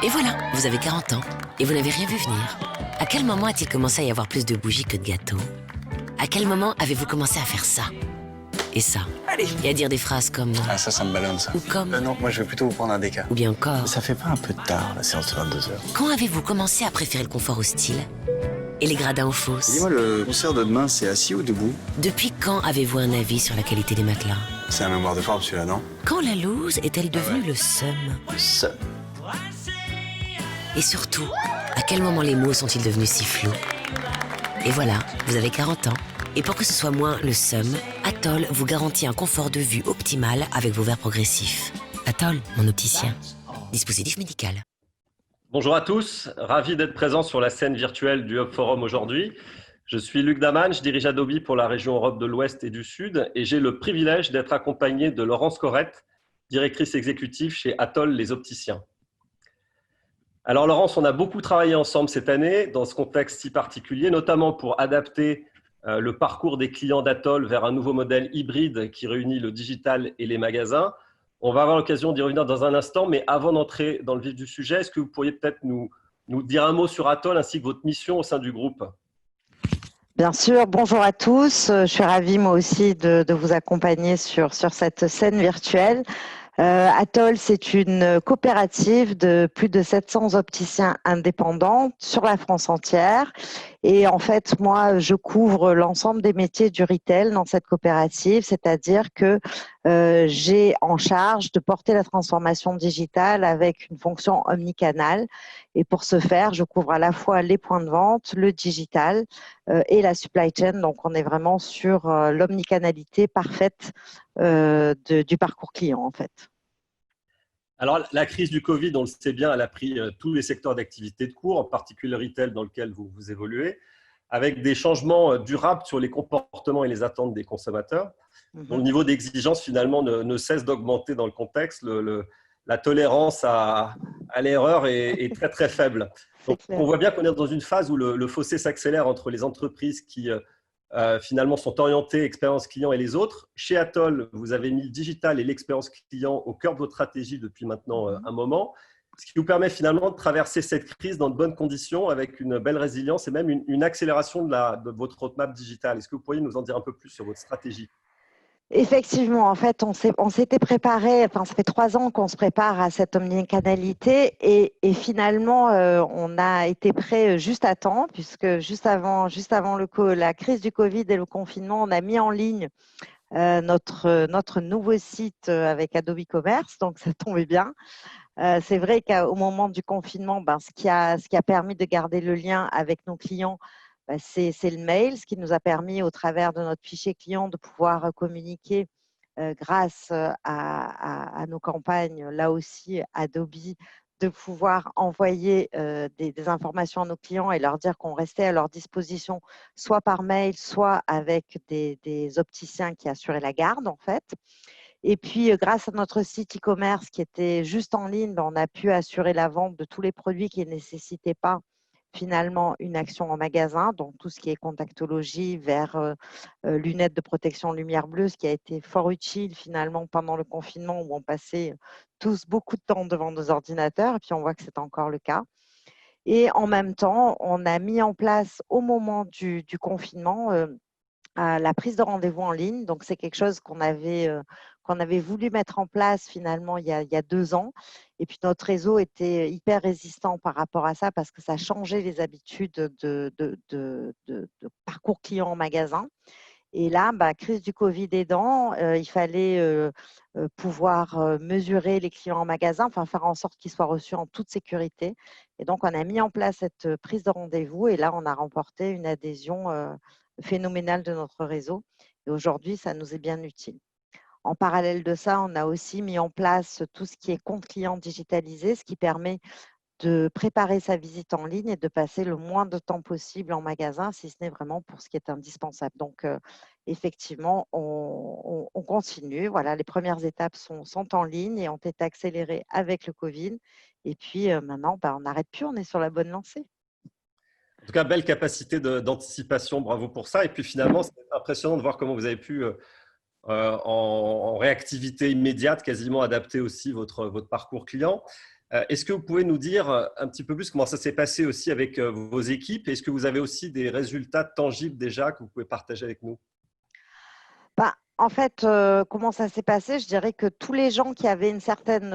Et voilà, vous avez 40 ans et vous n'avez rien vu venir. À quel moment a-t-il commencé à y avoir plus de bougies que de gâteaux? À quel moment avez-vous commencé à faire ça et ça? Allez. Et à dire des phrases comme... Ah, ça me ballonne, ça. Ou comme... Non, moi, je vais plutôt vous prendre un déca. Ou bien encore... Ça fait pas un peu tard, la séance de 22h? Quand avez-vous commencé à préférer le confort au style et les gradins aux fosses? Dis-moi, le concert de demain, c'est assis ou debout? Depuis quand avez-vous un avis sur la qualité des matelas? C'est un mémoire de forme, celui-là, non? Quand la loose est-elle devenue le seum? Ça. Et surtout, à quel moment les mots sont-ils devenus si flous? Et voilà, vous avez 40 ans. Et pour que ce soit moins le seum, Atoll vous garantit un confort de vue optimal avec vos verres progressifs. Atoll, mon opticien. Dispositif médical. Bonjour à tous, ravi d'être présent sur la scène virtuelle du Hub Forum aujourd'hui. Je suis Luc Daman, je dirige Adobe pour la région Europe de l'Ouest et du Sud et j'ai le privilège d'être accompagné de Laurence Corrette, directrice exécutive chez Atoll les opticiens. Alors Laurence, on a beaucoup travaillé ensemble cette année dans ce contexte si particulier, notamment pour adapter le parcours des clients d'Atoll vers un nouveau modèle hybride qui réunit le digital et les magasins. On va avoir l'occasion d'y revenir dans un instant, mais avant d'entrer dans le vif du sujet, est-ce que vous pourriez peut-être nous dire un mot sur Atoll ainsi que votre mission au sein du groupe? Bien sûr, bonjour à tous. Je suis ravie moi aussi de vous accompagner sur cette scène virtuelle. Atoll, c'est une coopérative de plus de 700 opticiens indépendants sur la France entière. Et en fait, moi, je couvre l'ensemble des métiers du retail dans cette coopérative, c'est-à-dire que j'ai en charge de porter la transformation digitale avec une fonction omnicanale. Et pour ce faire, je couvre à la fois les points de vente, le digital et la supply chain. Donc, on est vraiment sur l'omnicanalité parfaite du parcours client, en fait. Alors, la crise du Covid, on le sait bien, elle a pris tous les secteurs d'activité de cours, en particulier le retail dans lequel vous évoluez, avec des changements durables sur les comportements et les attentes des consommateurs. Le niveau d'exigence, finalement, ne cesse d'augmenter dans le contexte. La tolérance à l'erreur est très, très faible. Donc, on voit bien qu'on est dans une phase où le fossé s'accélère entre les entreprises qui finalement sont orientées expérience client et les autres. Chez Atoll, vous avez mis le digital et l'expérience client au cœur de votre stratégie depuis maintenant un moment, ce qui vous permet finalement de traverser cette crise dans de bonnes conditions avec une belle résilience et même une accélération de votre roadmap digital. Est-ce que vous pourriez nous en dire un peu plus sur votre stratégie? Effectivement, en fait, on s'était préparé, enfin, ça fait 3 ans qu'on se prépare à cette omnicanalité et finalement, on a été prêt juste à temps puisque juste avant la crise du Covid et le confinement, on a mis en ligne notre nouveau site avec Adobe Commerce, donc ça tombait bien. C'est vrai qu'au moment du confinement, ce qui a permis de garder le lien avec nos clients, c'est le mail, ce qui nous a permis, au travers de notre fichier client, de pouvoir communiquer grâce à nos campagnes, là aussi, Adobe, de pouvoir envoyer des informations à nos clients et leur dire qu'on restait à leur disposition, soit par mail, soit avec des opticiens qui assuraient la garde, en fait. Et puis, grâce à notre site e-commerce qui était juste en ligne, on a pu assurer la vente de tous les produits qui ne nécessitaient pas finalement une action en magasin, donc tout ce qui est contactologie, verres, lunettes de protection lumière bleue, ce qui a été fort utile finalement pendant le confinement où on passait tous beaucoup de temps devant nos ordinateurs, et puis on voit que c'est encore le cas. Et en même temps, on a mis en place au moment du confinement la prise de rendez-vous en ligne. Donc, c'est quelque chose qu'on avait voulu mettre en place finalement il y a 2 ans. Et puis, notre réseau était hyper résistant par rapport à ça parce que ça changeait les habitudes de parcours client en magasin. Et là, crise du Covid aidant, il fallait pouvoir mesurer les clients en magasin, enfin faire en sorte qu'ils soient reçus en toute sécurité. Et donc, on a mis en place cette prise de rendez-vous et là, on a remporté une adhésion phénoménale de notre réseau. Et aujourd'hui, ça nous est bien utile. En parallèle de ça, on a aussi mis en place tout ce qui est compte client digitalisé, ce qui permet de préparer sa visite en ligne et de passer le moins de temps possible en magasin, si ce n'est vraiment pour ce qui est indispensable. Donc, effectivement, on continue. Voilà, les premières étapes sont en ligne et ont été accélérées avec le Covid. Et puis, maintenant, on n'arrête plus, on est sur la bonne lancée. En tout cas, belle capacité d'anticipation, bravo pour ça. Et puis finalement, c'est impressionnant de voir comment vous avez pu, en réactivité immédiate, quasiment adapter aussi votre parcours client. Est-ce que vous pouvez nous dire un petit peu plus comment ça s'est passé aussi avec vos équipes? Est-ce que vous avez aussi des résultats tangibles déjà que vous pouvez partager avec nous? Bah, en fait, comment ça s'est passé? Je dirais que tous les gens qui avaient une certaine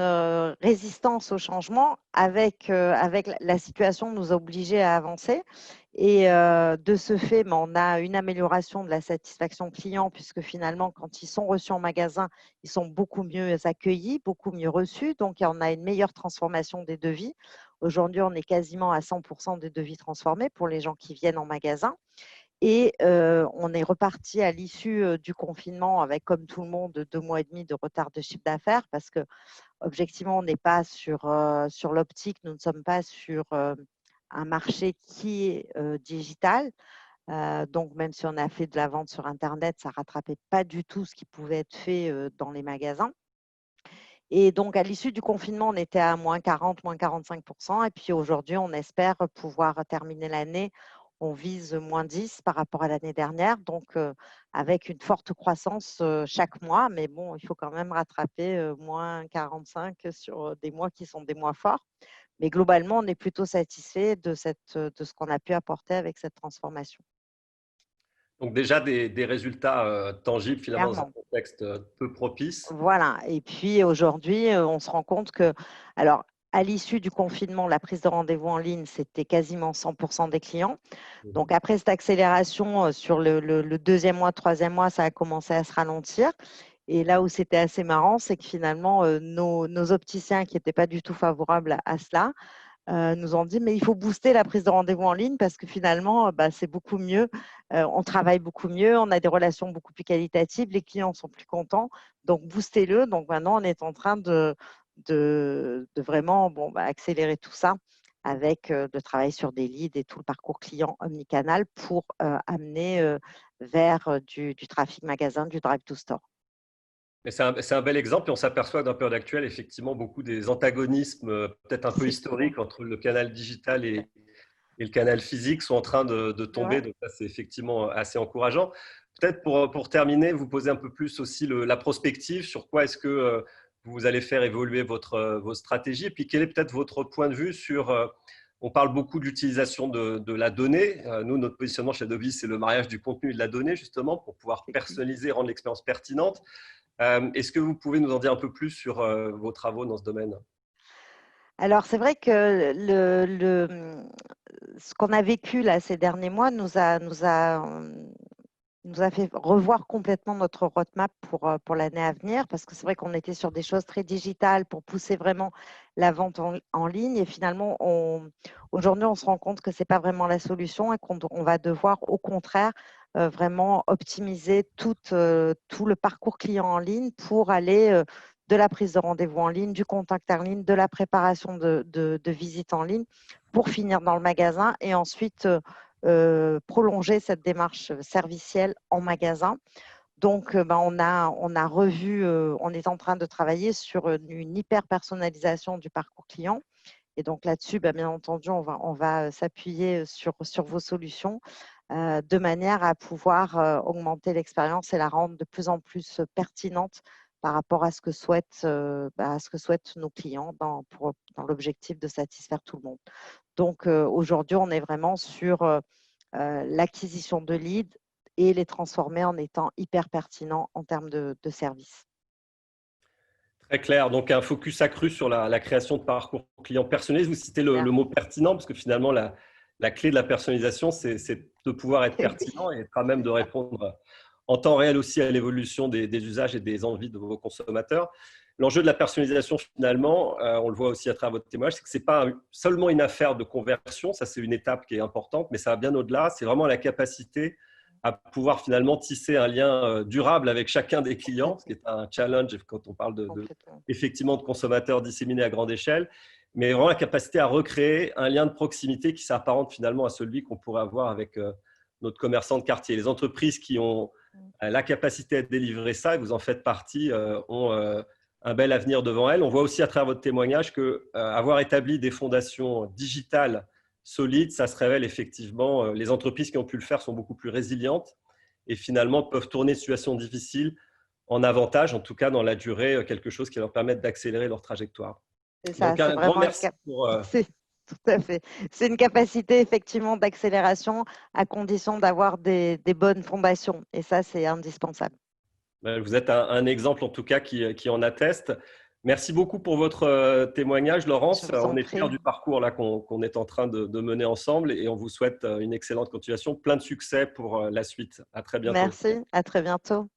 résistance au changement, avec la situation, nous a obligés à avancer. Et de ce fait, on a une amélioration de la satisfaction client, puisque finalement, quand ils sont reçus en magasin, ils sont beaucoup mieux accueillis, beaucoup mieux reçus. Donc, on a une meilleure transformation des devis. Aujourd'hui, on est quasiment à 100% des devis transformés pour les gens qui viennent en magasin. Et on est reparti à l'issue du confinement avec, comme tout le monde, 2 mois et demi de retard de chiffre d'affaires parce que, objectivement, on n'est pas sur l'optique, nous ne sommes pas sur un marché qui est digital. Donc, même si on a fait de la vente sur Internet, ça ne rattrapait pas du tout ce qui pouvait être fait dans les magasins. Et donc, à l'issue du confinement, on était à moins 40, moins 45%. Et puis aujourd'hui, on espère pouvoir terminer l'année. On vise moins 10 par rapport à l'année dernière, donc avec une forte croissance chaque mois. Mais bon, il faut quand même rattraper moins 45 sur des mois qui sont des mois forts. Mais globalement, on est plutôt satisfait de ce qu'on a pu apporter avec cette transformation. Donc déjà des résultats tangibles finalement dans un Clairement. contexte peu propice. Voilà. Et puis aujourd'hui, on se rend compte que, alors, à l'issue du confinement, la prise de rendez-vous en ligne, c'était quasiment 100% des clients. Donc après cette accélération sur le deuxième mois, troisième mois, ça a commencé à se ralentir. Et là où c'était assez marrant, c'est que finalement, nos opticiens qui n'étaient pas du tout favorables à cela, nous ont dit, mais il faut booster la prise de rendez-vous en ligne parce que finalement, c'est beaucoup mieux. On travaille beaucoup mieux, on a des relations beaucoup plus qualitatives, les clients sont plus contents. Donc, boostez-le. Donc, maintenant, on est en train de vraiment accélérer tout ça avec le travail sur des leads et tout le parcours client omnicanal pour amener vers du trafic magasin, du drive to store. Mais c'est un bel exemple et on s'aperçoit dans la période actuelle effectivement beaucoup des antagonismes peut-être un peu historiques entre le canal digital et le canal physique sont en train de tomber. Ouais. Donc ça, c'est effectivement assez encourageant. Peut-être pour terminer, vous poser un peu plus aussi la prospective sur quoi est-ce que vous allez faire évoluer votre stratégie et puis quel est peut-être votre point de vue sur… On parle beaucoup d'utilisation de la donnée. Nous, notre positionnement chez Adobe, c'est le mariage du contenu et de la donnée, justement, pour pouvoir personnaliser, rendre l'expérience pertinente. Est-ce que vous pouvez nous en dire un peu plus sur vos travaux dans ce domaine? Alors, c'est vrai que ce qu'on a vécu là, ces derniers mois nous a fait revoir complètement notre roadmap pour l'année à venir, parce que c'est vrai qu'on était sur des choses très digitales pour pousser vraiment la vente en ligne. Et finalement, aujourd'hui, on se rend compte que ce n'est pas vraiment la solution et qu'on va devoir, au contraire, vraiment optimiser tout le parcours client en ligne pour aller de la prise de rendez-vous en ligne, du contact en ligne, de la préparation de visites en ligne pour finir dans le magasin et ensuite prolonger cette démarche servicielle en magasin. Donc, on a revu, on est en train de travailler sur une hyper personnalisation du parcours client. Et donc là-dessus, bien entendu, on va s'appuyer sur vos solutions de manière à pouvoir augmenter l'expérience et la rendre de plus en plus pertinente par rapport à ce que souhaitent nos clients dans l'objectif de satisfaire tout le monde. Donc aujourd'hui, on est vraiment sur l'acquisition de leads et les transformer en étant hyper pertinents en termes de service. Très clair. Donc, un focus accru sur la création de parcours client personnalisé. Vous citez le mot pertinent parce que finalement, la clé de la personnalisation, c'est de pouvoir être pertinent et être à même de répondre en temps réel aussi à l'évolution des usages et des envies de vos consommateurs. L'enjeu de la personnalisation, finalement, on le voit aussi à travers votre témoignage, c'est que ce n'est pas seulement une affaire de conversion, ça c'est une étape qui est importante, mais ça va bien au-delà, c'est vraiment la capacité à pouvoir finalement tisser un lien durable avec chacun des clients, ce qui est un challenge quand on parle effectivement de consommateurs disséminés à grande échelle, mais vraiment la capacité à recréer un lien de proximité qui s'apparente finalement à celui qu'on pourrait avoir avec notre commerçant de quartier. Les entreprises qui ont la capacité à délivrer ça, et vous en faites partie, ont un bel avenir devant elles. On voit aussi à travers votre témoignage qu'avoir établi des fondations digitales solides, ça se révèle effectivement, les entreprises qui ont pu le faire sont beaucoup plus résilientes et finalement peuvent tourner de situations difficiles en avantage, en tout cas dans la durée, quelque chose qui leur permette d'accélérer leur trajectoire. C'est ça, Donc, c'est un grand vraiment merci pour… tout à fait. C'est une capacité effectivement d'accélération à condition d'avoir des bonnes fondations. Et ça, c'est indispensable. Vous êtes un exemple en tout cas qui en atteste. Merci beaucoup pour votre témoignage, Je Laurence. vous On en est prie. fiers du parcours là qu'on est en train de mener ensemble et on vous souhaite une excellente continuation, plein de succès pour la suite. À très bientôt. Merci, à très bientôt.